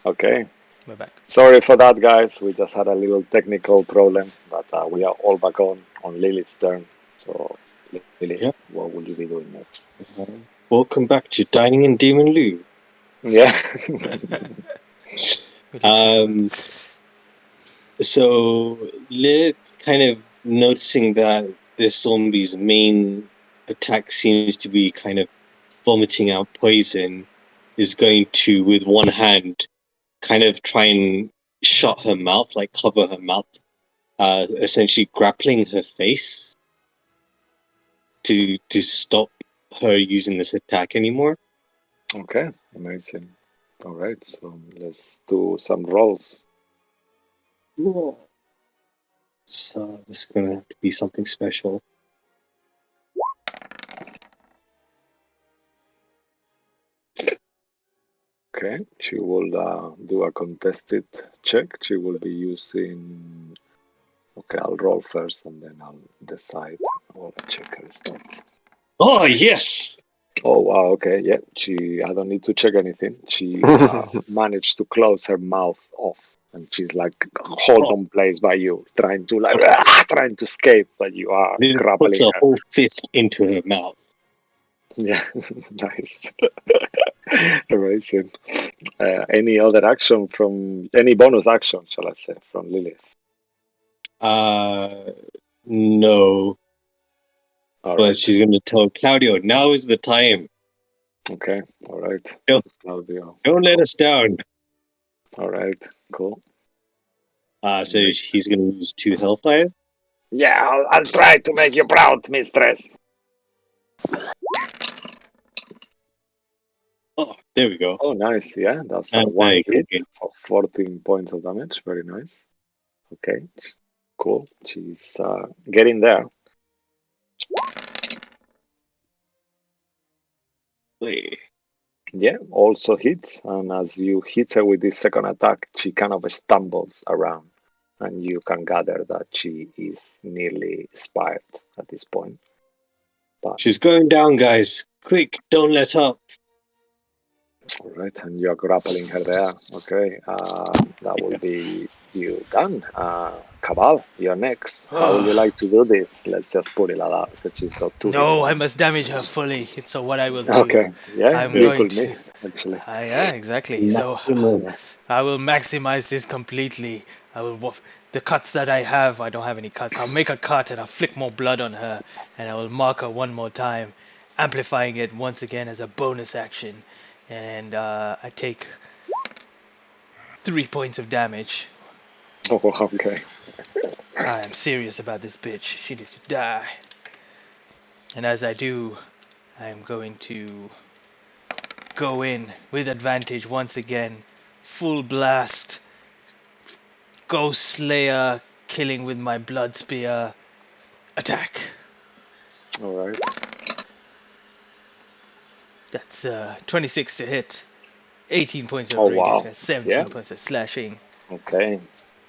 Okay. We're back. Sorry for that, guys. We just had a little technical problem, but we are all back on Lily's turn. So, Lily, Yeah. what will you be doing next? Welcome back to Dining in Demon Lou. Yeah. Um, so Lilith kind of noticing that this zombie's main attack seems to be kind of vomiting out poison, is going to, with one hand, kind of try and shut her mouth, like cover her mouth, essentially grappling her face to stop her using this attack anymore. Okay, amazing. All right, so let's do some rolls. So this is gonna have to be something special. Okay, she will do a contested check. She will be using. Okay, I'll roll first and then I'll decide. I'll check her stats. Oh yes! Oh wow, okay, yeah. I don't need to check anything. She managed to close her mouth off, and she's like hold on place by you, trying to trying to escape, but you are Lilith puts grappling a her. whole fist into her mouth. Yeah, nice. Amazing. Any other action from any bonus action, shall I say, from Lilith? No. All But right. she's gonna tell Claudio, now is the time. Okay. All right. No. Claudio. Don't let us down. All right. Cool. So he's gonna lose 2 hellfire. Yeah, I'll try to make you proud, mistress. Oh, there we go. Oh, nice. Yeah, that's a And one there you hit go. for 14 points of damage. Very nice. Okay. Cool. She's getting there. Wait. Yeah, also hits. And as you hit her with this second attack, she kind of stumbles around. And you can gather that she is nearly expired at this point. But She's going down, guys. Quick, don't let up. all right, and you're grappling her there. Okay, that will be you done. Cabal, you're next. How would you like to do this? Let's just put it like that because she's got 2 hit No, I points. must damage her fully. So what I will do, Okay, yeah, I'm you going could to. miss actually. Yeah, exactly. So Maximum. I will maximize this completely. I will. The cuts that I have, I don't have any cuts. I'll make a cut and I'll flick more blood on her, and I will mark her one more time, amplifying it once again as a bonus action, and I take 3 points of damage. Oh, okay. I am serious about this bitch. She needs to die. And as I do, I am going to go in with advantage once again. Full blast. Ghost Slayer killing with my blood spear. Attack. All right. That's 26 to hit. 18 points of Oh radiant, wow. 17 Yeah. points of slashing. Okay.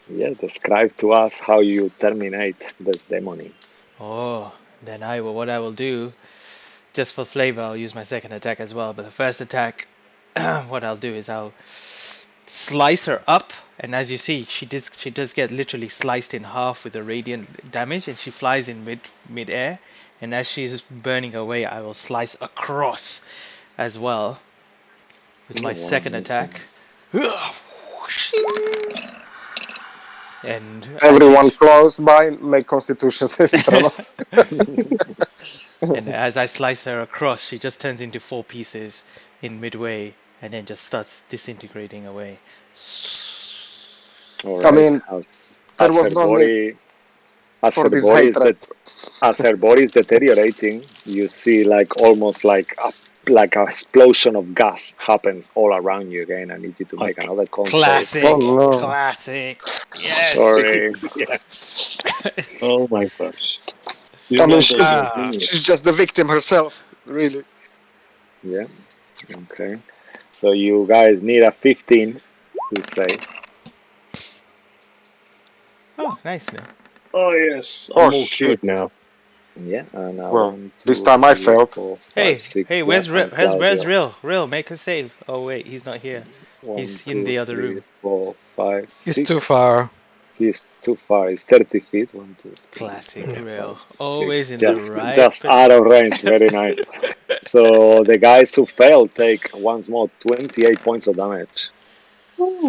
Yeah. Describe to us how you terminate this demony. Oh, then what I will do, just for flavor, I'll use my second attack as well. But the first attack, what I'll do is I'll slice her up, and as you see, she does get literally sliced in half with the radiant damage, and she flies in mid air. And as she's burning away, I will slice across as well with my Oh, wow, second amazing. attack. And Everyone close by, make Constitution saving throw. and as I slice her across, she just turns into 4 pieces in midway, and then just starts disintegrating away. All I right. mean, there As was her no need body, as for her this body is hatred. that as her body is deteriorating, you see like almost like a explosion of gas happens all around you again. I need you to make another con save. Classic, Oh no. classic. Yes. Sorry. Yeah. Oh my gosh. I mean, Ah. she's just the victim herself, really. Yeah. Okay. So you guys need a 15 to save. Oh, nice. No? Oh yes, Oh I'm all shit. cured now. Yeah. And Well, 1, 2, this time I 3, failed. 4, Hey, 5, 6. hey, Yeah. where's And Real? Claudio. Real, make a save. Oh wait, he's not here. One, He's in two, the other three, room. 4, 5, It's too 6. far. He's too far. He's 30 feet. 1, 2, 3, Classic 4, 5, Rail. 6. Always in the Just, right just out of range. Very nice. So the guys who fail take once more 28 points of damage.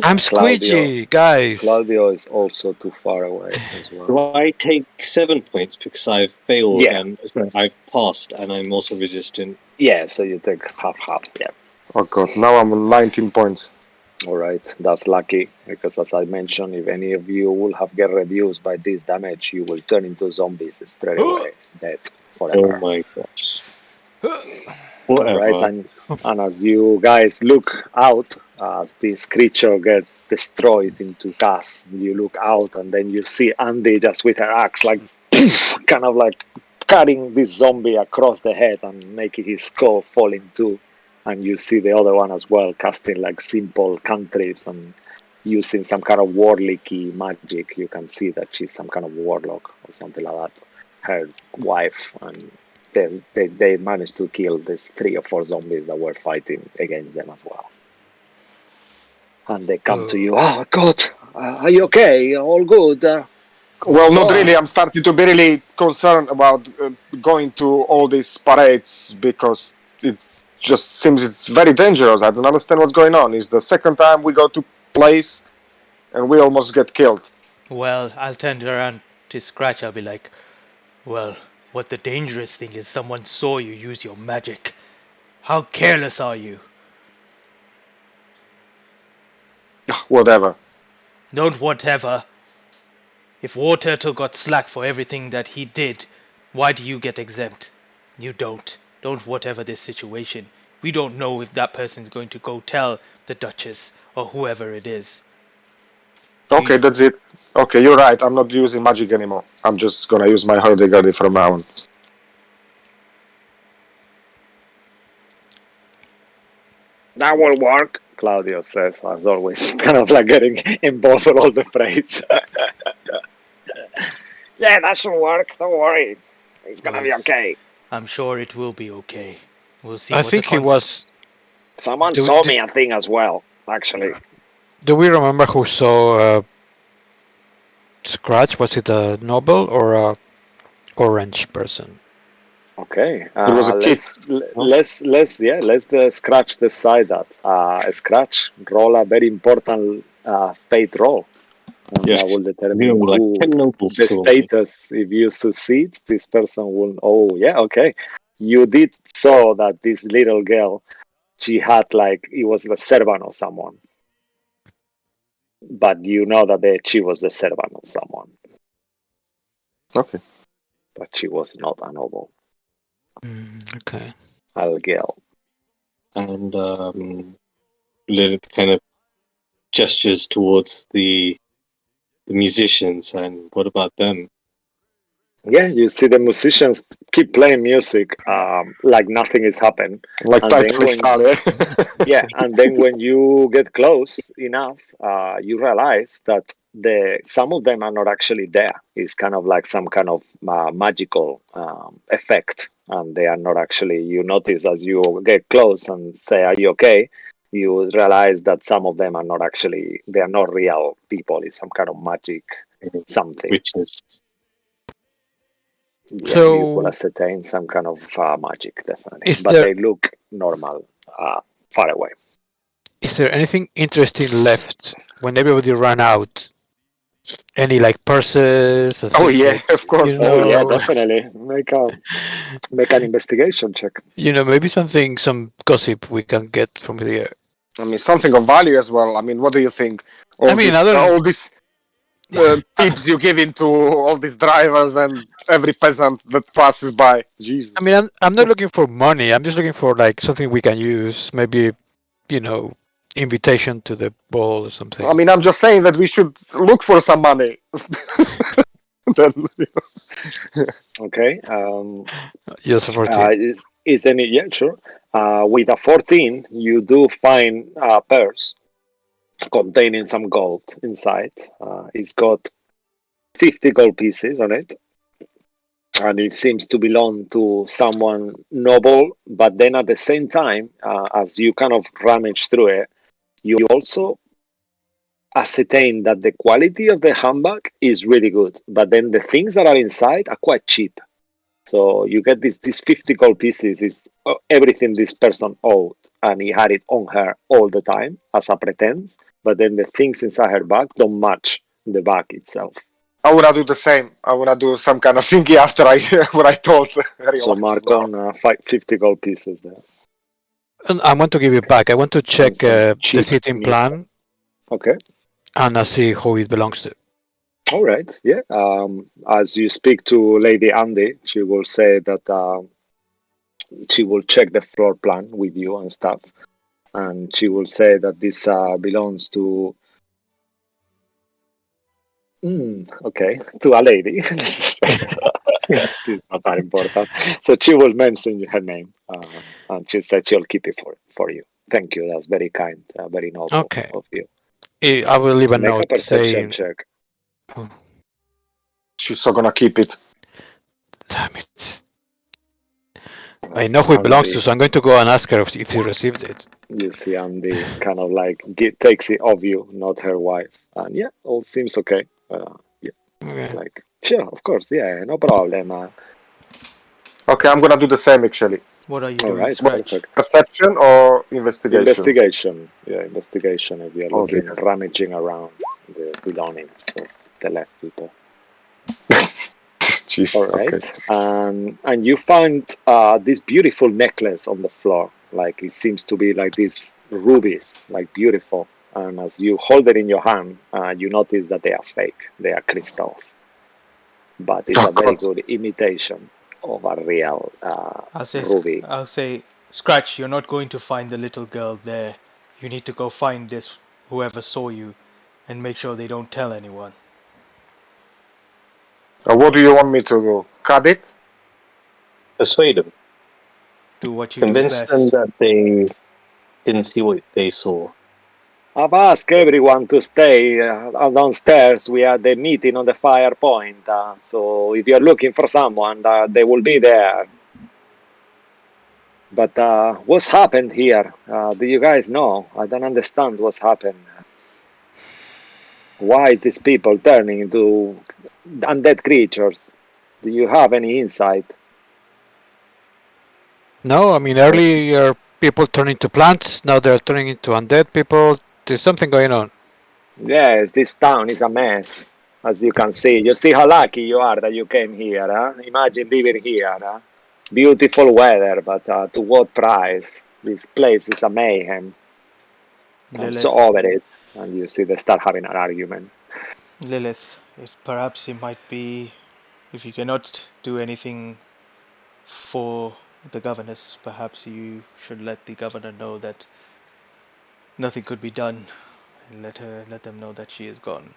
I'm Claudio, squidgy, guys. Claudio is also too far away as Do well. I take 7 points because I've failed Yeah, and sorry, I've passed and I'm also resistant? yeah. So you take half. Yeah. Oh god, now I'm on 19 points. All right, that's lucky because, as I mentioned, if any of you will have get reduced by this damage, you will turn into zombies straight away, dead Oh forever. my gosh. All right, Whatever. and as you guys look out, as this creature gets destroyed into gas, you look out and then you see Andy just with her axe, like kind of like cutting this zombie across the head and making his skull fall in two. And you see the other one as well, casting like simple cantrips and using some kind of warlicky magic. You can see that she's some kind of warlock or something like that. Her wife, and they managed to kill these 3 or 4 zombies that were fighting against them as well. And they come to you. Oh God, are you okay? All good? Well, not God. really. I'm starting to be really concerned about going to all these parades because it just seems it's very dangerous. I don't understand what's going on. It's the second time we go to place and we almost get killed. Well, I'll turn around to Scratch. I'll be like, well, what the dangerous thing is someone saw you use your magic. How careless are you? Whatever. Don't whatever. If War Turtle got slack for everything that he did, why do you get exempt? You don't. Don't whatever this situation. We don't know if that person's going to go tell the Duchess or whoever it is. Okay, that's it. Okay, you're right. I'm not using magic anymore. I'm just gonna use my hurdy-gurdy from now on. That will work, Claudio says, as always, kind of like getting involved with all the praise. Yeah, that should work. Don't worry. It's gonna be okay. I'm sure it will be okay. We'll see I what the think he was. Someone Do, saw do, me a thing as well, actually. do we remember who saw Scratch? Was it a noble or a orange person? Okay, It was a kid. let's scratch decide that. Scratch roll a very important fate roll, and Yeah. that will You determine know, like who 10 nobles the saw me. status. If you succeed, this person will. Oh yeah, okay. You did saw that this little girl, she had like it was the servant of someone, but you know that she was the servant of someone, Okay. but she was not a noble, Okay. a girl. And Lilith kind of gestures towards the musicians and what about them? Yeah, you see the musicians keep playing music like nothing is happened, Like and then Titanic when style, yeah? when you get close enough, you realize that some of them are not actually there. It's kind of like some kind of magical effect, and they are not actually. You notice as you get close and say, "Are you okay?" You realize that some of them are not actually. They are not real people. It's some kind of magic something. Which is Yeah, you could So, ascertain some kind of magic, definitely. is But there they look normal, far away. is there anything interesting left when everybody ran out? Any like purses or Oh things yeah, that of course. Oh yeah, know? definitely. Make an investigation check. Maybe something, some gossip we can get from here. I mean, something of value as well. I mean, what do you think? I mean, I don't. All these tips you give into all these drivers and every peasant that passes by. I mean, Jesus. I'm not looking for money. I'm just looking for like something we can use. Maybe you know, invitation to the ball or something. I mean, I'm just saying that we should look for some money. Then, Okay. Yes, 14. Is any? Yeah, sure. With a 14, you do find a purse containing some gold inside. It's got 50 gold pieces on it, and it seems to belong to someone noble. But then at the same time, as you kind of rummage through it, You also ascertain that the quality of the handbag is really good, but then the things that are inside are quite cheap. So you get these 50 gold pieces is everything this person owed, and he had it on her all the time as a pretense. But then the things inside her bag don't match the bag itself. I wanna do the same. I wanna do some kind of thingy after I what I thought So realizes mark now. on 50 gold pieces there. And I want to give it back. I want to And check some the cheap seating new stuff. plan Okay. and see who it belongs to. All right. Yeah. As you speak to Lady Andy, she will say that she will check the floor plan with you and stuff, and she will say that this belongs to okay, to a lady. It's not that important. So she will mention her name, and she said she'll keep it for you. Thank you. That's very kind, very noble Okay. of you. I will leave a Make a note perception saying, check. oh, She's so gonna keep it. damn it. I As know who it belongs to, Andy, so I'm going to go and ask her if she received it. you see Andy kind of like takes it of you, not her wife, and yeah, all seems okay. Yeah, it's Okay. like sure, of course, yeah, no problem. Okay, I'm gonna do the same actually. What are you All doing, right, Scratch? perfect. Perception or investigation? Investigation. Yeah, investigation if you're Oh looking, dear. rummaging around the belongings of the left people. Jeez. All Okay. right. And you find this beautiful necklace on the floor. Like it seems to be like these rubies, like beautiful. And as you hold it in your hand, you notice that they are fake. They are crystals. But it's Oh a very God. good imitation of a real ruby. I'll say, Scratch, you're not going to find the little girl there. You need to go find this whoever saw you, and make sure they don't tell anyone. What do you want me to do? Cut it? Persuade them. Do what you do Convince them best. that they didn't see what they saw. I've asked everyone to stay downstairs. We had a meeting on the fire point. So if you're looking for someone, they will be there. But what's happened here? Do you guys know? I don't understand what's happened. Why is these people turning into undead creatures? Do you have any insight? No, I mean, earlier people turned into plants, now they're turning into undead people. There's something going on. Yes, this town is a mess, as you can see. You see how lucky you are that you came here. Huh? Imagine living here. Huh? Beautiful weather, but to what price? This place is a mayhem. I'm so Lilith, over it. And you see they start having an argument. Lilith, perhaps it might be if you cannot do anything for the governess, perhaps you should let the governor know that nothing could be done, and let them know that she is gone.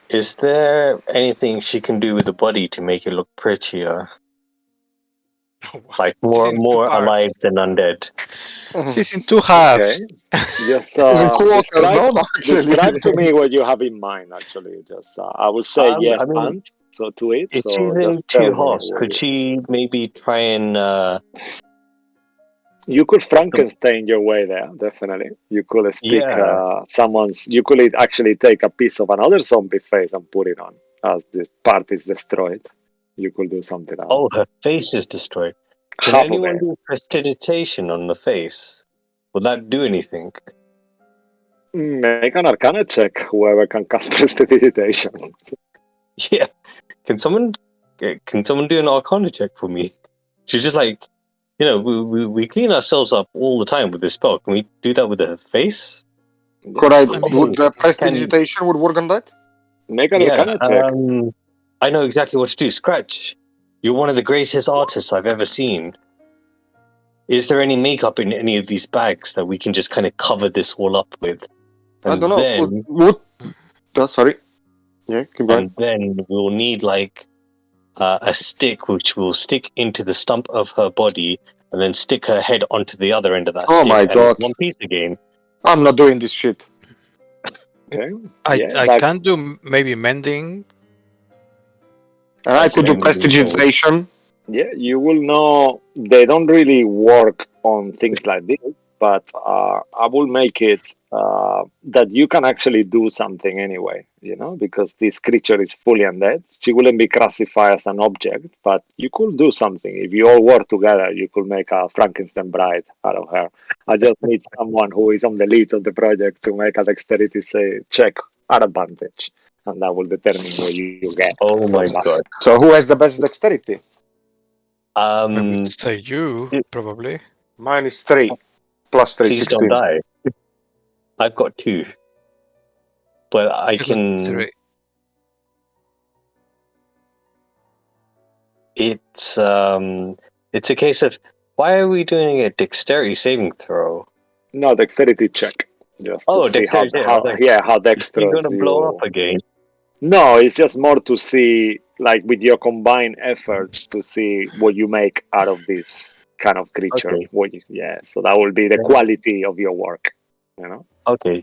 Is there anything she can do with the body to make it look prettier? Like She's more in two parts. alive than undead? She's in two Okay. halves. Just Using quarters, no, no, actually. describe to me what you have in mind. Actually, just I would say yes I mean, and so to it. if she's So in just two tell me halves, what could you. she maybe try and You could Frankenstein your way there. Definitely, you could stick yeah. someone's. You could actually take a piece of another zombie face and put it on as the part is destroyed. You could do something else. Oh, her face is destroyed. Can Half of anyone it. do prestidigitation on the face? Will that do anything? Make an Arcana check. Whoever can cast prestidigitation. Yeah. Can someone do an Arcana check for me? She's just like, we clean ourselves up all the time with this spell. Can we do that with her face? Could I? I Would mean, the Can prestidigitation would work on that? Make an yeah. Arcana check. I know exactly what to do. Scratch. You're one of the greatest artists I've ever seen. Is there any makeup in any of these bags that we can just kind of cover this all up with? I And don't know. then Sorry. Yeah, keep going. and then we'll need like a stick which will stick into the stump of her body and then stick her head onto the other end of that Oh stick my and it's God. one piece again. I'm not doing this shit. Okay. I Yeah, I that can do maybe mending. And I could do Mending is old. prestidigitation. yeah, you will know they don't really work on things like this. but I will make it that you can actually do something anyway, because this creature is fully undead. She wouldn't be classified as an object, but you could do something. If you all work together, you could make a Frankenstein bride out of her. I just need someone who is on the lead of the project to make a dexterity check at advantage, and that will determine what you get. Oh my from that. god. So who has the best dexterity? I would say you, it- probably. Mine is 3 plus 3, please don't 16. die. I've got 2, but I I got can. 3. It's a case of why are we doing a dexterity saving throw? No, dexterity check. Just Oh, to see dexterity. I was like, how you're dexterous gonna blow you. up again. No, it's just more to see, like, with your combined efforts, to see what you make out of this kind of creature. Okay. So that will be the Yeah. quality of your work. Okay.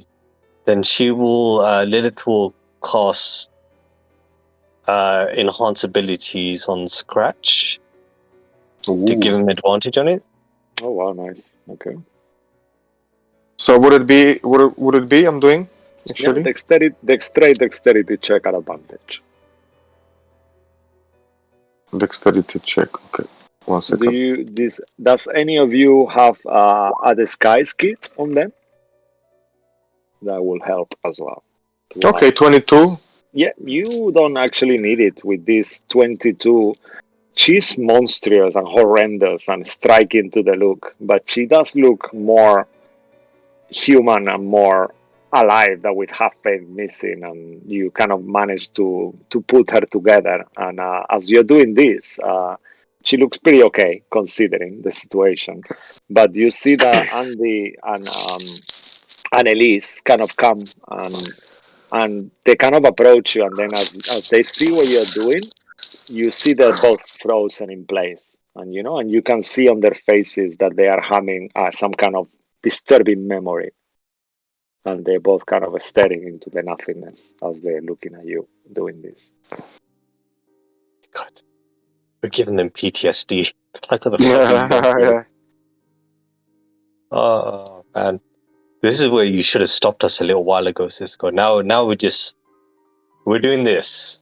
Then she will. Lilith will cast enhance abilities on Scratch to give him advantage on it. Oh wow, nice. Okay. So would it be I'm doing Yeah, actually? dexterity check at advantage. Dexterity check. Okay. 1 second. Does any of you have a disguise kit on them? That will help as well. Okay, 22. Yeah, you don't actually need it with this 22. She's monstrous and horrendous and striking to the look, but she does look more human and more alive than with half paint missing, and you kind of manage to put her together. And as you're doing this, she looks pretty okay considering the situation. But you see that Andy and Elise kind of come and they kind of approach you, and then as they see what you're doing, you see they're both frozen in place, and you can see on their faces that they are having some kind of disturbing memory, and they're both kind of staring into the nothingness as they're looking at you doing this. God, we're giving them PTSD. Like what the fuck are you guys doing? Oh man, this is where you should have stopped us a little while ago, Cisco. Now we're doing this.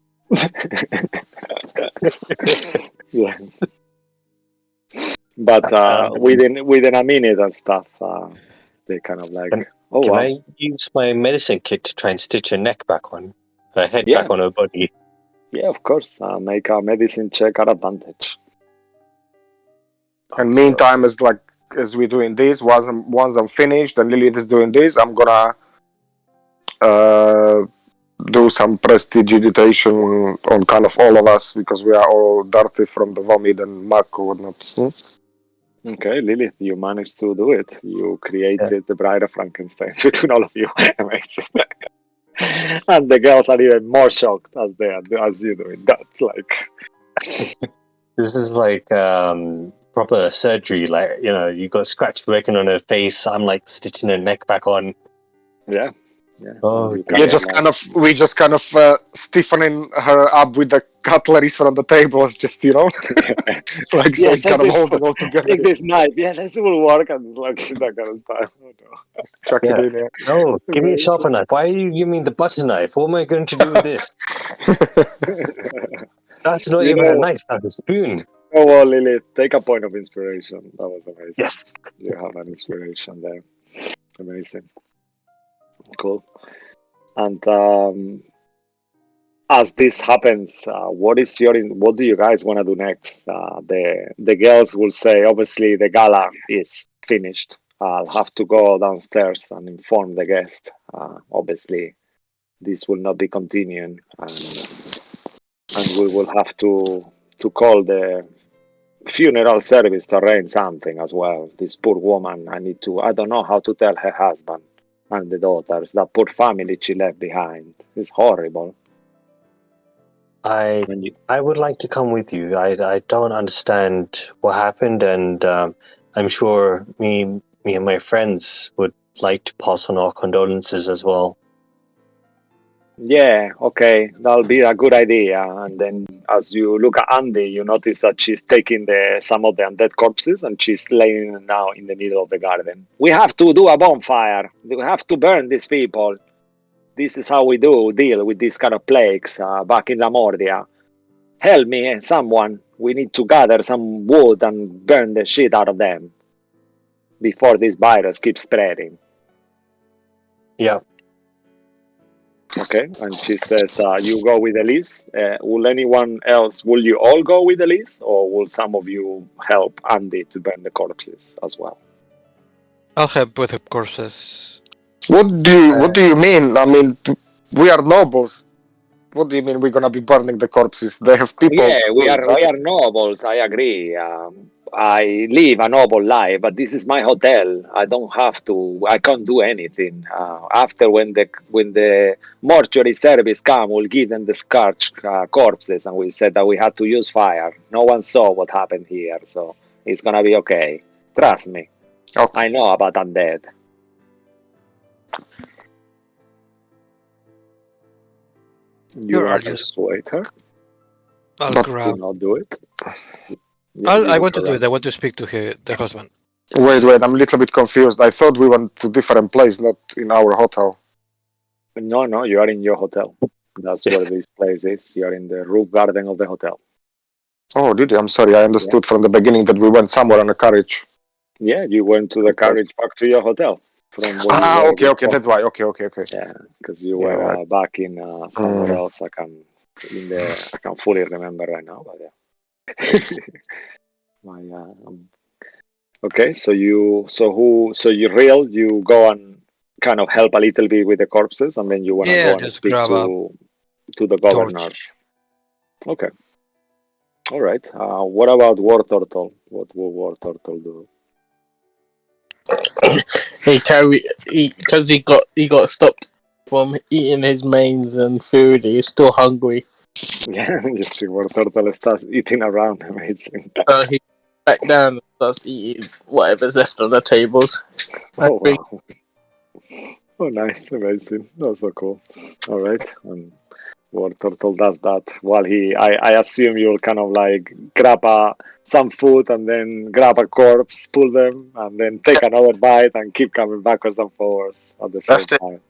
Yeah. But within a minute and stuff, they kind of like, oh Can wow, I use my medicine kit to try and stitch her neck back on, her head yeah, back on her body? yeah, of course. Make a medicine check at advantage. And meantime, as we're doing this, once I'm finished and Lilith is doing this, I'm gonna do some prestidigitation on kind of all of us because we are all dirty from the vomit and muck or whatnot. Okay, Lilith, you managed to do it. You created the Bride of Frankenstein between all of you. Amazing. And the girls are even more shocked as you doing that. Like, This is like proper surgery. Like, you got Scratch working on her face. I'm like stitching her neck back on. yeah. Oh, You We just kind of stiffening her up with the cutleries from the tables, just like so Yeah, it's kind of holding all together. take this knife. Yeah, this will work. And like that kind of stuff. Oh, no. Chuck yeah. it in there. No, give me a sharper knife. Why are you giving me the butter knife? What am I going to do with this? That's not even a knife. That's a spoon. Oh well, Lilith, take a point of inspiration. That was amazing. Yes. You have an inspiration there. Amazing. Cool. And as this happens, what do you guys want to do next? The girls will say, obviously, the gala is finished. I'll have to go downstairs and inform the guest. Obviously, this will not be continuing, and we will have to call the funeral service to arrange something as well. This poor woman, I don't know how to tell her husband and the daughters, that poor family she left behind. It's horrible. I would like to come with you. I don't understand what happened, and I'm sure me and my friends would like to pass on our condolences as well. Yeah, okay, that'll be a good idea. And then, as you look at Andy, you notice that she's taking some of the undead corpses and she's laying now in the middle of the garden. We have to do a bonfire. We have to burn these people. This is how we deal with these kind of plagues back in Lamordia. Help me, someone. We need to gather some wood and burn the shit out of them before this virus keeps spreading. Yeah. Okay, and she says, you go with Elise. Will anyone else, will you all go with Elise, or will some of you help Andy to burn the corpses as well? I'll help with the corpses. What do you mean? I mean, we are nobles. What do you mean we're gonna be burning the corpses? They have people Yeah, to do we it, are right? we are nobles. I agree. I live a noble life, but this is my hotel. I don't have to. I can't do anything. After when the mortuary service come, we'll give them the scorched corpses, and we said that we had to use fire. No one saw what happened here, so it's gonna be okay. Trust me. Okay. I know about undead. You Sure, wanna I'll just persuade her I'll But to grab. not do it? Yeah, you I look want to do it. around. I want to speak to the husband. wait, I'm a little bit confused. I thought we went to different place, not in our hotel. No, you are in your hotel. That's where this place is. You are in the roof garden of the hotel. Oh, did you? I'm sorry. I Yeah. understood from the beginning that we went somewhere on a carriage. Yeah, you went to the Okay. carriage back to your hotel from where you were Okay. before. That's why. Okay. Yeah, because you Yeah, were right. back in somewhere Mm. else. I can fully remember right now. But yeah. My, okay, so you go and kind of help a little bit with the corpses, and then you wanna Yeah, go I'll and just speak grab a to the governor. torch. Okay. All right. What about War Turtle? What will War Turtle do? Because he got stopped from eating his mains and food. He's still hungry, Yeah, you see War Turtle starts eating around. Amazing. so he back down and starts eating whatever's left on the tables. Oh wow. Oh nice, amazing. That's so cool. All right. War Turtle does that while I assume you'll kind of like grab some food and then grab a corpse, pull them, and then take another bite and keep coming backwards and forwards at the same That's it. time.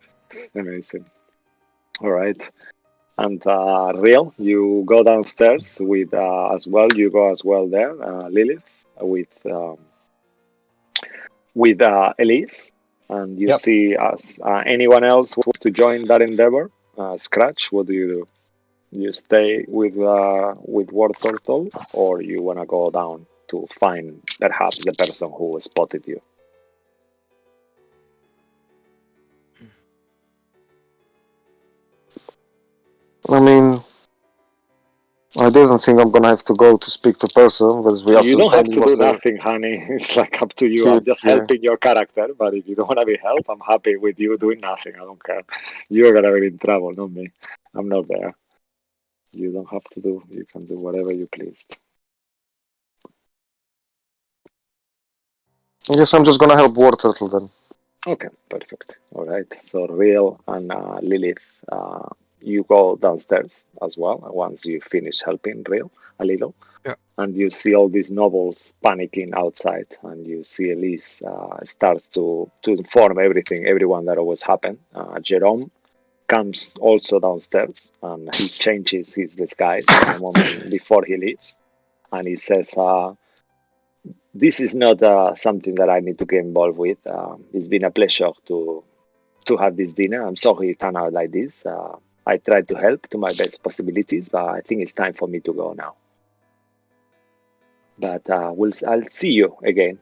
Amazing. All right. And Real, you go downstairs with as well. You go as well there, Lilith, with Elise, and you Yep. see us. Anyone else wants to join that endeavor? Scratch, what do you do? You stay with War Turtle, or you wanna go down to find perhaps the person who spotted you? I mean, I didn't think I'm gonna have to go to speak to person because we You also don't have Andy to do was a nothing, honey. It's like up to you. kid. I'm just Yeah. helping your character, but if you don't want to be helped, I'm happy with you doing nothing. I don't care. You're gonna be in trouble, not me. I'm not there. You don't have to do. You can do whatever you please. I guess I'm just gonna help War Turtle then. Okay, perfect. All right. So Real and Lilith, you go downstairs as well. Once you finish helping Real a little. Yeah. And you see all these nobles panicking outside, and you see Elise starts to inform everyone that was happened. Jerome comes also downstairs, and he changes his disguise in a moment before he leaves, and he says, "This is not something that I need to get involved with. It's been a pleasure to have this dinner. I'm sorry it turned out like this. I tried to help to my best possibilities, but I think it's time for me to go now." But I'll see you again.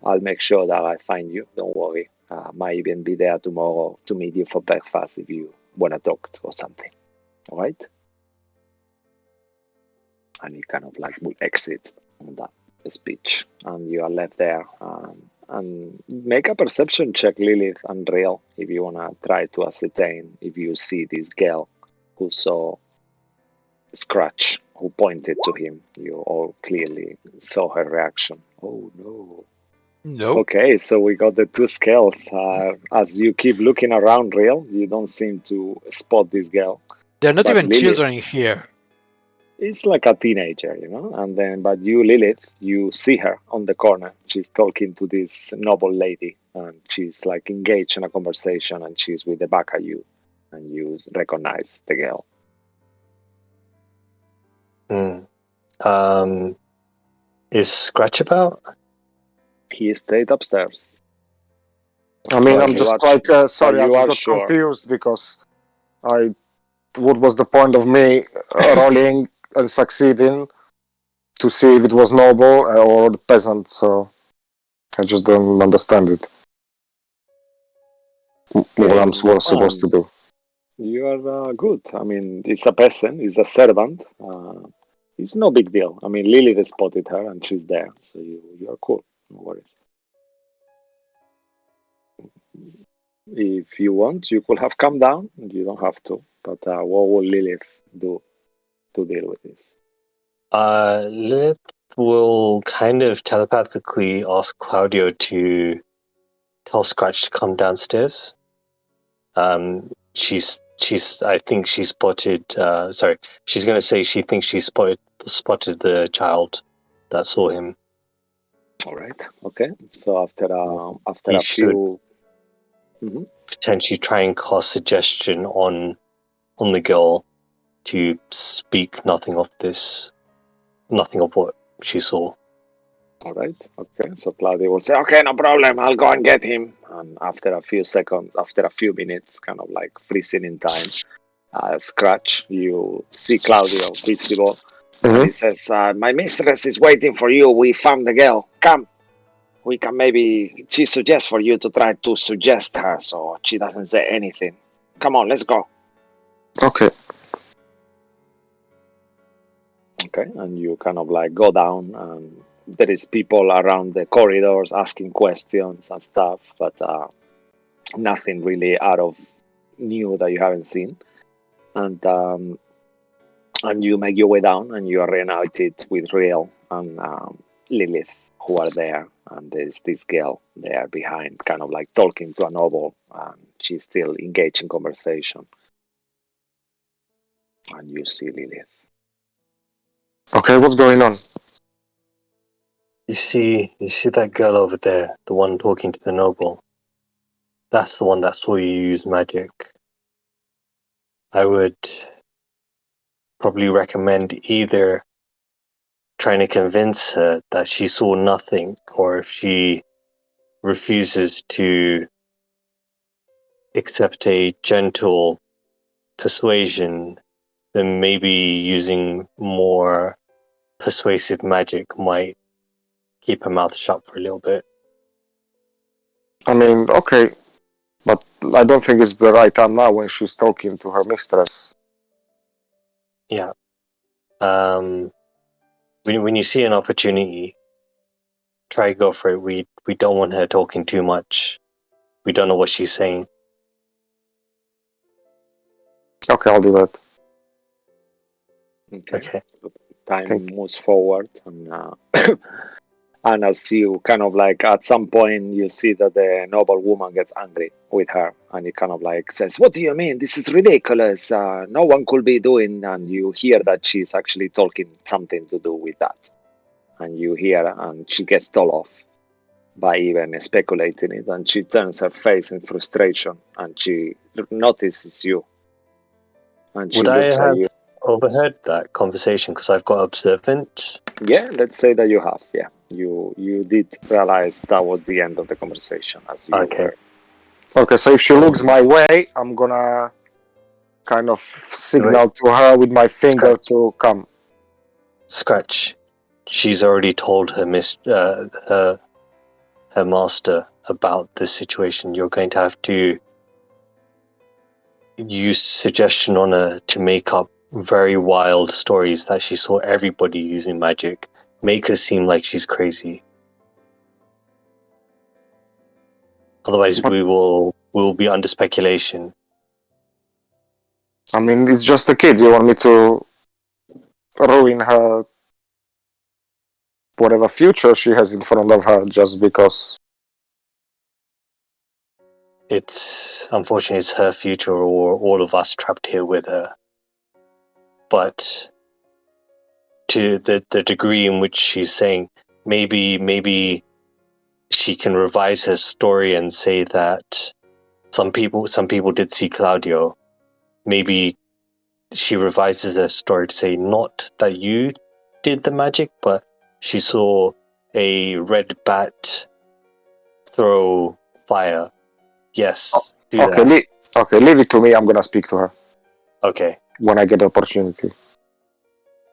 I'll make sure that I find you. Don't worry. Might even be there tomorrow to meet you for breakfast if you want to talk or something. All right? And he kind of like will exit on that speech, and you are left there. And make a perception check, Lilith and Real, if you want to try to ascertain if you see this girl who saw Scratch, who pointed to him. You all clearly saw her reaction. Oh no. No, Okay, so we got the two scales. As you keep looking around, real, you don't seem to spot this girl. they're not But even Lilith children in here. is like a teenager, you know. And then, but you, Lilith, you see her on the corner. She's talking to this noble lady, and she's like engaged in a conversation, and she's with the back of you, and you recognize the girl. Is Scratch about? He stayed upstairs. I mean, But I'm you just are, like, but sorry, I you just are got sure. confused because I. What was the point of me rolling and succeeding to see if it was noble or the peasant? So I just don't understand it. What I'm supposed to do. You are good. I mean, it's a peasant, it's a servant. It's no big deal. I mean, Lilith spotted her and she's there, so you are cool. No worries. If you want, you could have come down. You don't have to. But what will Lilith do to deal with this? Lilith will kind of telepathically ask Claudio to tell Scratch to come downstairs. She's I think she spotted sorry, she's gonna say she thinks she spotted the child that saw him. All right. Okay. So after He a should few. Mhm. potentially try and cast suggestion on the girl to speak nothing of what she saw. All right. Okay. So Claudia will say, "Okay, no problem. I'll go and get him." And after a few seconds, after a few minutes, kind of like freezing in time, Scratch, you see Claudio visible, and he Mm-hmm. says, "My mistress is waiting for you. We found the girl. Come. We can maybe." She suggests for you to try to suggest her, so she doesn't say anything. Come on, let's go. Okay. Okay, and you kind of like go down, and there is people around the corridors asking questions and stuff, but nothing really out of new that you haven't seen. And you make your way down, and you are reunited with Real and Lilith, who are there. And there's this girl there behind, kind of like talking to a noble, and she's still engaged in conversation. And you see Lilith. Okay, what's going on? You see that girl over there, the one talking to the noble. That's the one that saw you use magic. I would probably recommend either trying to convince her that she saw nothing, or if she refuses to accept a gentle persuasion, then maybe using more persuasive magic might keep her mouth shut for a little bit. I mean, okay, but I don't think it's the right time now when she's talking to her mistress. Yeah. When you see an opportunity, try to go for it. We don't want her talking too much. We don't know what she's saying. Okay, I'll do that. Okay. Okay. So time Thank moves forward, and and as you kind of like at some point you see that the noble woman gets angry with her, and it kind of like says, "What do you mean? This is ridiculous. No one could be doing." And you hear that she's actually talking something to do with that, and you hear, and she gets told off by even speculating it, and she turns her face in frustration, and she notices you, and she Would I looks at have you. overheard that conversation because I've got observant? Yeah, let's say that you have. Yeah, you did realize that was the end of the conversation as you Okay. were. Okay, so if she looks my way, I'm gonna kind of Wait, signal to her with my finger Scratch. to come. Scratch. She's already told her master about this situation. You're going to have to use suggestion on her to make up very wild stories that she saw everybody using magic. Make her seem like she's crazy. Otherwise, But we'll be under speculation. I mean, it's just a kid. You want me to ruin her whatever future she has in front of her just because. It's unfortunately it's her future or all of us trapped here with her. But to the degree in which she's saying maybe she can revise her story and say that some people did see Claudio. Maybe she revises her story to say not that you did the magic, but she saw a red bat throw fire. Yes, do Okay, that. okay, leave it to me. I'm gonna speak to her Okay. when I get the opportunity.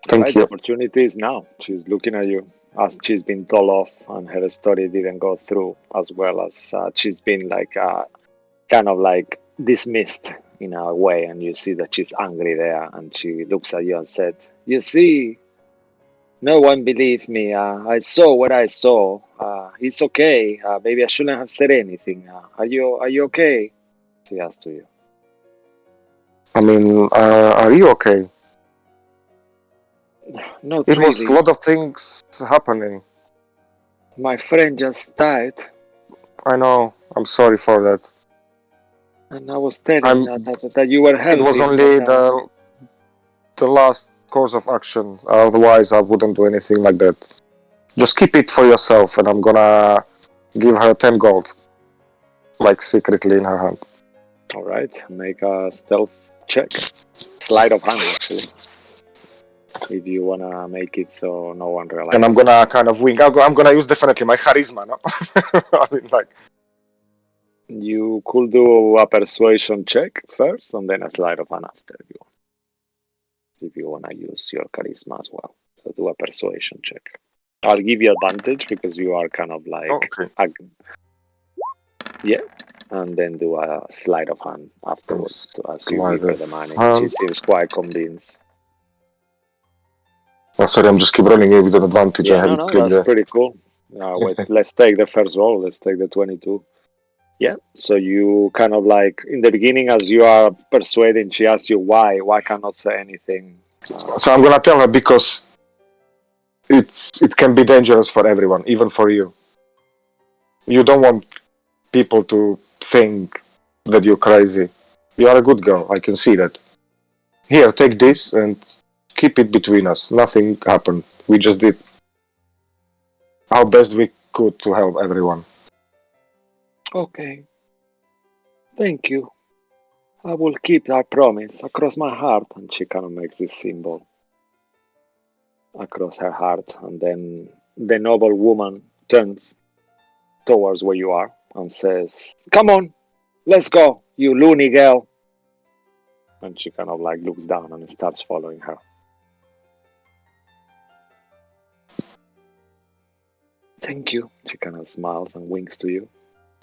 Thank Right, you. the opportunity is now. She's looking at you as she's been told off, and her story didn't go through, as well as she's been like kind of like dismissed in a way, and you see that she's angry there, and she looks at you and said, "You see, no one believed me. I saw what I saw. It's okay. Maybe I shouldn't have said anything. Are you okay?" She asked to you. I mean, are you okay? Not It was a really. lot of things happening. My friend just died, I know. I'm sorry for that. and I was telling I'm. that you were It was helping, but only the last course of action. Otherwise, I wouldn't do anything like that. Just keep it for yourself, and I'm gonna give her 10 gold, like secretly in her hand. all right, make a stealth check. Sleight of hand, actually. If you wanna make it so no one realizes. And I'm gonna kind of wing. I'm gonna use definitely my charisma. No? I mean, like, You could do a persuasion check first, and then a sleight of hand after you want. If you wanna use your charisma as well, so do a persuasion check. I'll give you advantage because you are kind of like okay. yeah, and then do a sleight of hand afterwards as you Sleight give her of the money. She hand. seems quite convinced. Oh, sorry, I'm just keep rolling it with an advantage. I Yeah, have no, it no, clicked that's there. pretty cool. Wait, let's take the first roll. Let's take the 22. Yeah, so you kind of like in the beginning, as you are persuading, she asks you why cannot say anything. So I'm gonna tell her because it can be dangerous for everyone, even for you. You don't want people to think that you're crazy. You are a good girl. I can see that. Here, take this and keep it between us. Nothing happened. We just did our best we could to help everyone. Okay, thank you. I will keep that promise across my heart. And she kind of makes this symbol across her heart. And then the noble woman turns towards where you are and says, "Come on, let's go, you loony girl." And she kind of like looks down and starts following her. "Thank you." She kind of smiles and winks to you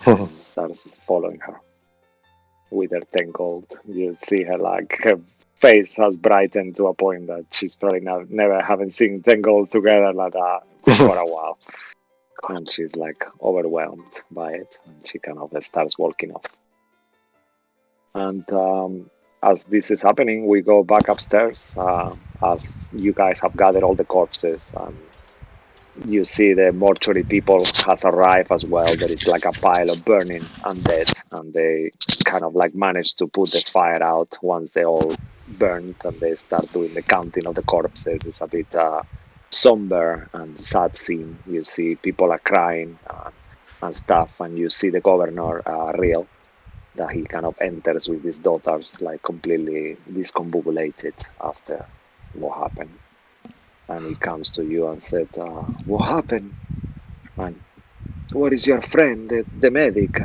and starts following her with her 10 gold. You see her like her face has brightened to a point that she's probably never haven't seen 10 gold together like that for a while. And she's like overwhelmed by it, and she kind of starts walking off. And as this is happening, we go back upstairs as you guys have gathered all the corpses, and you see the mortuary people has arrived as well. There is like a pile of burning undead, and they kind of like manage to put the fire out once they all burned, and they start doing the counting of the corpses. It's a bit somber and sad scene. You see people are crying and stuff, and you see the governor real that he kind of enters with his daughters like completely discombobulated after what happened. And he comes to you and said, "What happened? And where is your friend, the medic?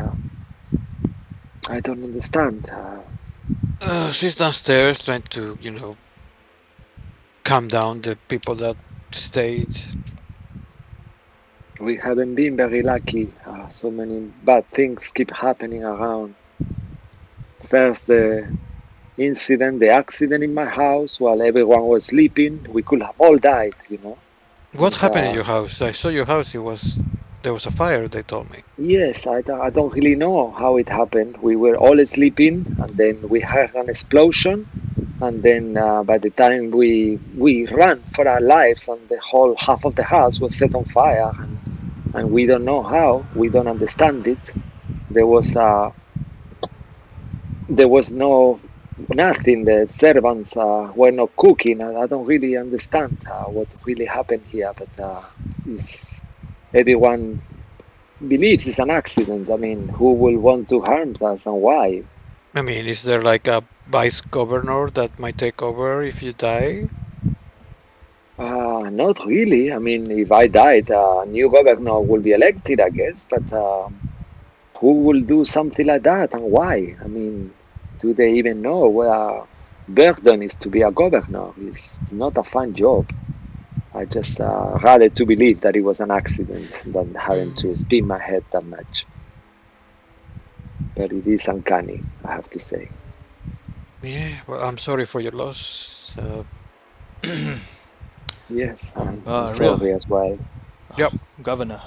I don't understand." She's downstairs trying to, calm down the people that stayed. We haven't been very lucky. So many bad things keep happening around. First, the accident in my house while everyone was sleeping. We could have all died, you know. What And happened in your house? I saw your house. There was a fire. They told me. yes, I don't really know how it happened. We were all sleeping, and then we heard an explosion, And then by the time we ran for our lives, and the whole half of the house was set on fire, and we don't know how, we don't understand it. There was there was no nothing. The servants were not cooking. I don't really understand what really happened here, but it's, everyone believes it's an accident. I mean, who will want to harm us and why? I mean, is there like a vice governor that might take over if you die? Not really. I mean, if I died, a new governor will be elected, I guess. But who will do something like that and why? I mean, do they even know what a burden is to be a governor? It's not a fun job. I just rather to believe that it was an accident than having to spin my head that much. But it is uncanny, I have to say. Yeah, well, I'm sorry for your loss. Yes, I'm Real sorry as well. Yep. Governor.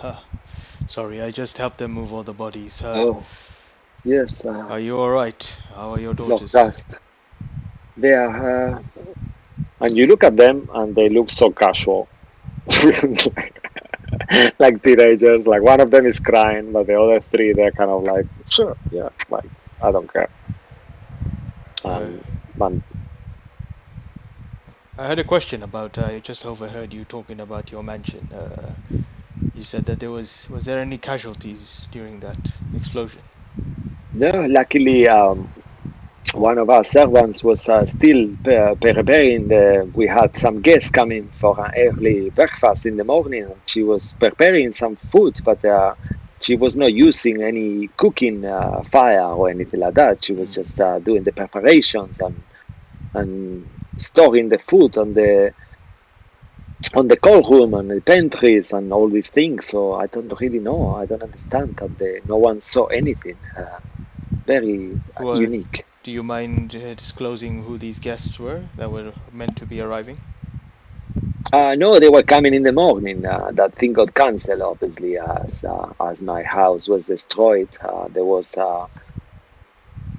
Sorry, I just helped them move all the bodies. Oh, yes, Are you all right? How are your look, daughters? dust. They are, and you look at them and they look so casual. Like teenagers. Like one of them is crying, but the other three, they're kind of like, sure, yeah, like I don't care. Uh, And I had a question about. I just overheard you talking about your mansion. You said that was there any casualties during that explosion? no, luckily, one of our servants was still preparing. We had some guests coming for an early breakfast in the morning, and she was preparing some food, but she was not using any cooking fire or anything like that. She was just doing the preparations and storing the food on the cold room and the pantries and all these things. So I don't really know. I don't understand that no one saw anything. Very Well, unique. do you mind disclosing who these guests were that were meant to be arriving? No, they were coming in the morning. That thing got cancelled, obviously, as my house was destroyed. There was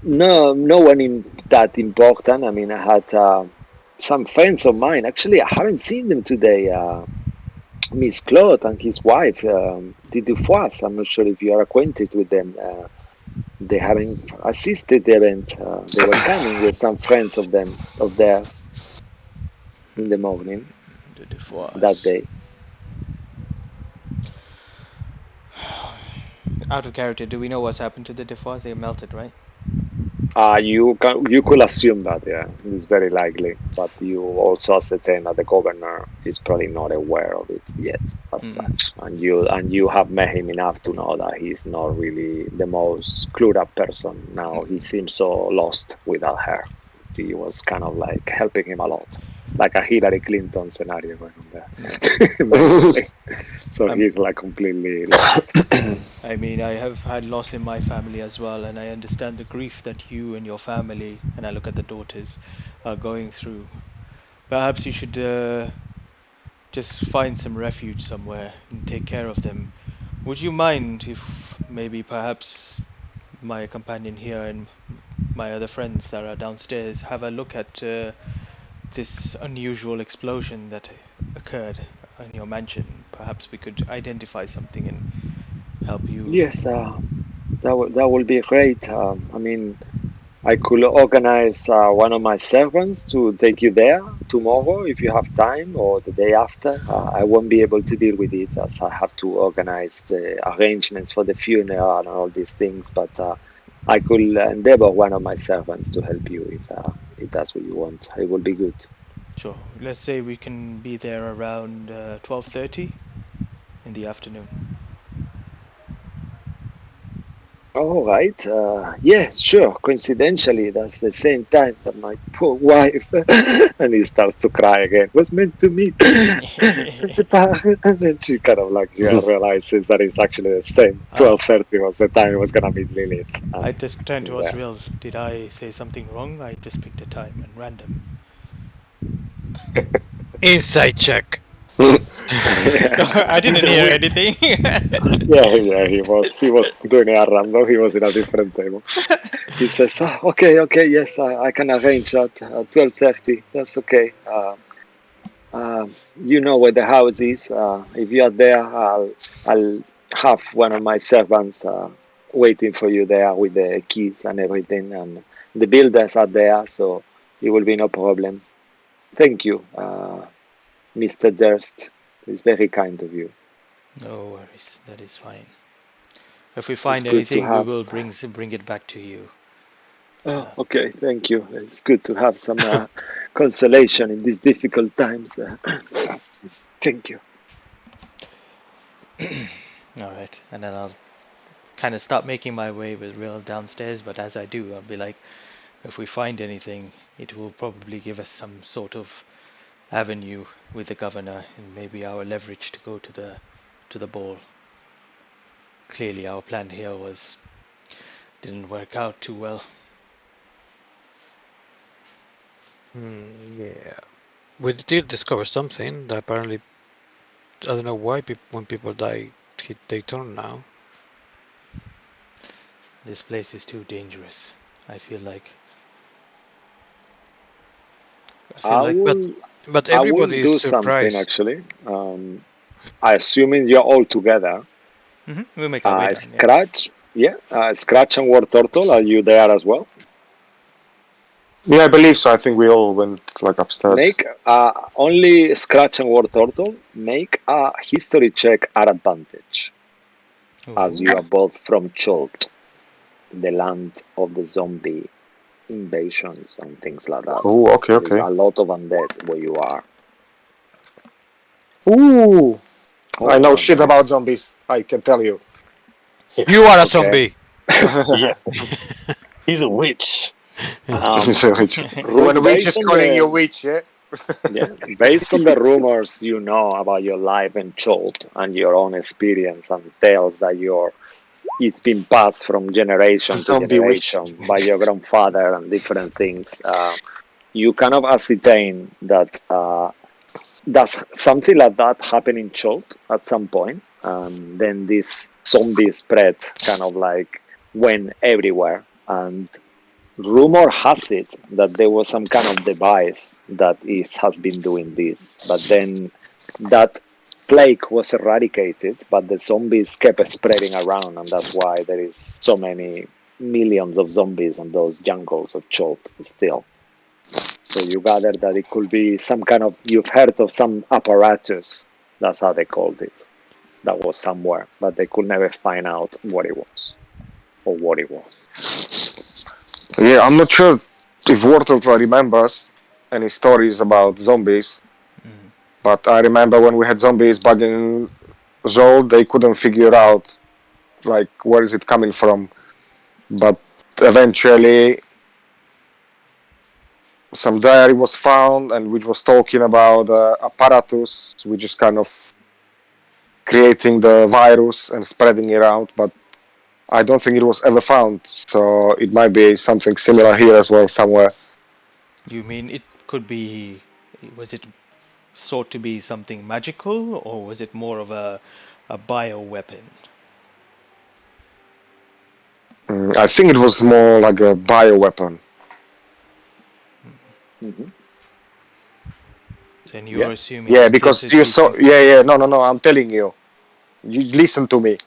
no one that important. I mean, I had some friends of mine. Actually, I haven't seen them today. Miss Claude and his wife, the Dufois. I'm not sure if you are acquainted with them. They haven't assisted the event. They were coming with some friends of them of theirs in the morning The that Defoys. day. Out of character, do we know what's happened to the Defoys? They melted, right? You could assume that, yeah, it's very likely, but you also ascertain that the governor is probably not aware of it yet, as such, and you have met him enough to know that he's not really the most clued up person now. He seems so lost without her. She was kind of like helping him a lot, like a Hillary Clinton scenario going on there, basically. So Um, he's like completely lost. I mean, I have had loss in my family as well, and I understand the grief that you and your family, and I look at the daughters, are going through. Perhaps you should just find some refuge somewhere and take care of them. Would you mind if maybe perhaps my companion here and my other friends that are downstairs have a look at this unusual explosion that occurred in your mansion? Perhaps we could identify something and help you. Yes, that will be great. I mean, I could organize one of my servants to take you there tomorrow if you have time, or the day after. I won't be able to deal with it as I have to organize the arrangements for the funeral and all these things. But I could endeavor one of my servants to help you if that's what you want. It will be good. Sure. Let's say we can be there around 12:30 in the afternoon. All right. Yeah, sure. Coincidentally, that's the same time that my poor wife, and he starts to cry again, was meant to meet. And then she kind of like realizes that it's actually the same. uh, 12:30 was the time he was gonna meet Lilith. I just turned towards Yeah. Will. Did I say something wrong? I just picked a time and random. Insight check. I didn't hear anything. Yeah, he was doing a random. He was in a different table. He says, okay, yes, I can arrange that 12:30. That's okay. You know where the house is. If you are there, I'll have one of my servants waiting for you there with the keys and everything. And the builders are there, so it will be no problem. Thank you, Mr. Durst. It's very kind of you. No worries, that is fine. If we It's find good to anything, we have. will bring it back to you. Oh, okay, thank you. It's good to have some consolation in these difficult times. Thank you. All right, and then I'll kind of start making my way with Real downstairs. But as I do, I'll be like, if we find anything, it will probably give us some sort of avenue with the governor and maybe our leverage to go to the ball. Clearly, our plan here was didn't work out too well. Yeah. We did discover something that apparently, I don't know why when people die, they turn now. This place is too dangerous. I feel like I feel I like But will. but I will everybody is do something surprised. actually. I assuming you're all together. we'll make our way down. Yeah. Scratch, yeah. Scratch and War Turtle. Are you there as well? Yeah, I believe so. I think we all went like upstairs. Make only Scratch and War Turtle. Make a history check at advantage, as Ooh. you are both from Chult, the land of the zombie invasions and things like that. Oh, okay, There is okay. a lot of undead where you are. Ooh, I Oh, know and shit about zombies. I can tell you. You are a okay. zombie. Yeah, he's a witch. Um, So, when a witch based is on calling you a the witch, yeah. Yeah, based on the rumors you know about your life in Cholt and your own experience and tales that it's been passed from generation to Zombie witch. generation by your grandfather and different things, you kind of ascertain that does something like that happen in Cholt at some point, and then this zombie spread kind of like went everywhere, and rumor has it that there was some kind of device that has been doing this, but then that plague was eradicated, but the zombies kept spreading around, and that's why there is so many millions of zombies on those jungles of Cholt still. So you gather that it could be some kind of, you've heard of some apparatus, that's how they called it, that was somewhere, but they could never find out what it was or what it was. Yeah, I'm not sure if Wartortle remembers any stories about zombies, Mm. but I remember when we had zombies back in Zol, they couldn't figure out like where is it coming from. But eventually, some diary was found, and which was talking about apparatus, which is kind of creating the virus and spreading it out. But I don't think it was ever found, so it might be something similar here as well somewhere. You mean it could be? Was it thought to be something magical, or was it more of a bio weapon? I think it was more like a bioweapon. Mm-hmm. Then you're Yeah. assuming Yeah, that this because would you be saw. some. Yeah, yeah. No, no, no. I'm telling you. You listen to me.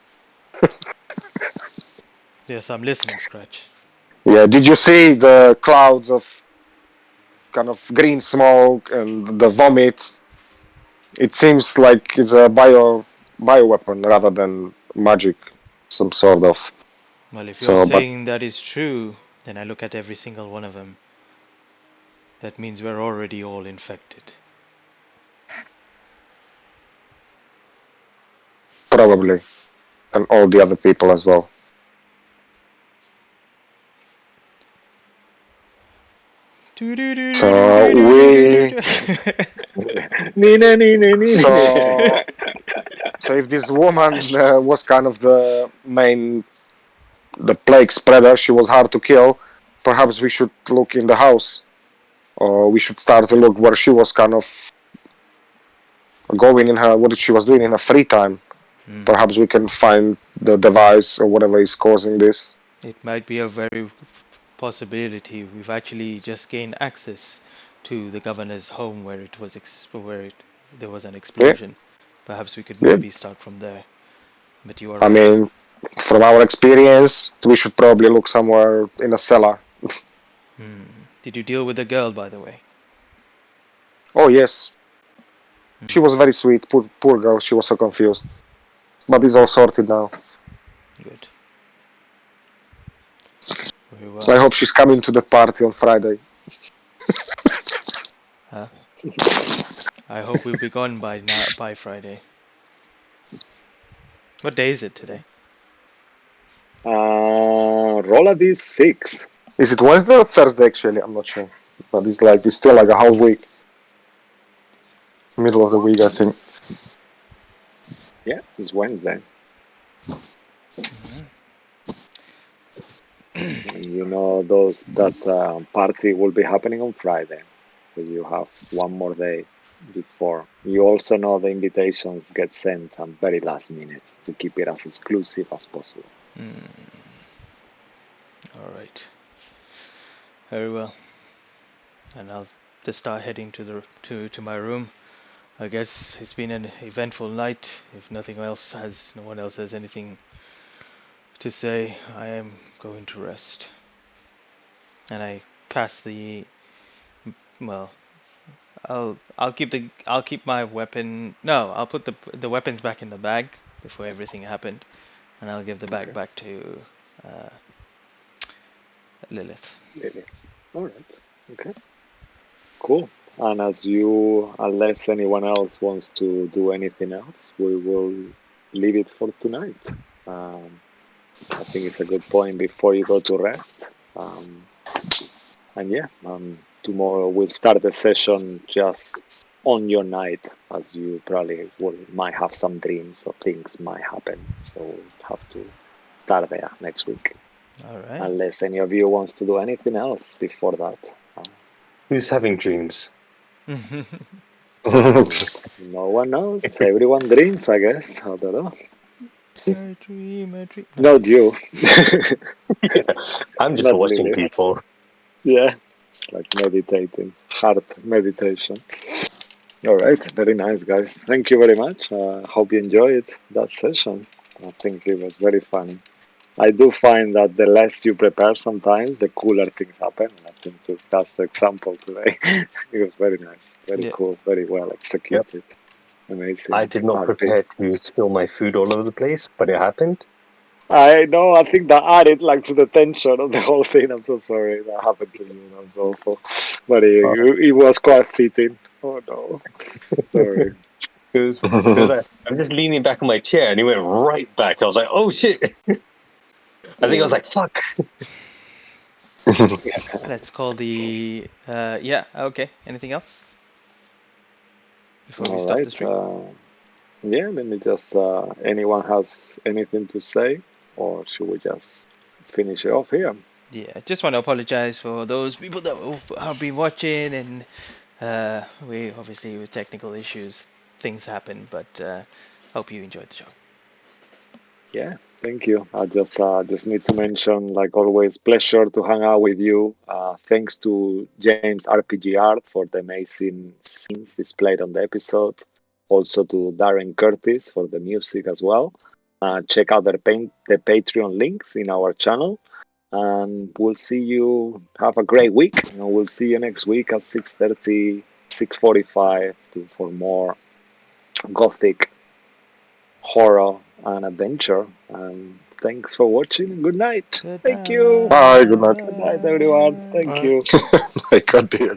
Yes, I'm listening, Scratch. Yeah. Did you see the clouds of kind of green smoke and the vomit? It seems like it's a bioweapon rather than magic, some sort of. Well, if you're So, but saying that is true, then I look at every single one of them. That means we're already all infected. probably, and all the other people as well. So we. Nina, Nina, Nina. So so if this woman was kind of the main, the plague spreader, she was hard to kill. Perhaps we should look in the house, or we should start to look where she was kind of going in her what she was doing in her free time. Perhaps we can find the device or whatever is causing this. It might be a very possibility. We've actually just gained access to the governor's home where it was there was an Yeah, explosion. Perhaps we could yeah. maybe start from there. But you are I right. mean, from our experience, we should probably look somewhere in a cellar. Did you deal with the girl, by the way? Oh yes, she was very sweet. Poor girl. She was so confused, but it's all sorted now. Good. Very I well. hope she's coming to the party on Friday. Huh? I hope we'll be gone by Friday. What day is it today? Roll a d6. Is it Wednesday or Thursday? Actually, I'm not sure. But it's still like a half week, middle of the week, I think. Yeah, it's Wednesday. You know that party will be happening on Friday. So you have one more day before. You also know the invitations get sent at very last minute to keep it as exclusive as possible. All right. Very well. And I'll just start heading to my room. I guess it's been an eventful night. If no one else has anything to say, I am going to rest. And I pass the well. I'll keep my weapon. No, I'll put the weapons back in the bag before everything happened, and I'll give the bag back to uh, Lilith. Really? All right. Okay. Cool. And unless anyone else wants to do anything else, we will leave it for tonight. I think it's a good point before you go to rest. And yeah, tomorrow we'll start the session just on your night, as you probably might have some dreams or things might happen. So we'll have to start there next week. All right. Unless any of you wants to do anything else before that. Who's having dreams? No one knows. Everyone dreams, I guess. I don't know. I dream. Not you. I'm just Not watching Lily. people. Yeah, like meditating, heart meditation. All right, very nice, guys. Thank you very much. Hope you enjoyed that session. I think it was very fun. I do find that the less you prepare sometimes, the cooler things happen. And I think that's the example today. It was very nice, very Yeah. cool, very well executed. Amazing. I did not RP. prepare to spill my food all over the place, but it happened. I know, I think that added like to the tension of the whole thing. I'm so sorry that happened to you. That was awful. But it was quite fitting. Oh no. Sorry. Because I'm just leaning back on my chair and he went right back. I was like, oh shit. I think I was like, fuck. Let's call the. Yeah. Okay. Anything else before we All stop the right. stream? Yeah, let me just. Anyone has anything to say, or should we just finish it off here? Yeah. Just want to apologize for those people that have been watching, and we obviously with technical issues, things happen. But hope you enjoyed the show. Yeah, thank you. I just need to mention, like always, pleasure to hang out with you. Thanks to James RPG Art for the amazing scenes displayed on the episode. Also to Darren Curtis for the music as well. Check out the Patreon links in our channel. And we'll see you. Have a great week. And we'll see you next week at 6:30, 6:45 for more Gothic horror and adventure. And thanks for watching. Good night. Thank you. Bye, good night. Good night, everyone. Thank you. I can't hear.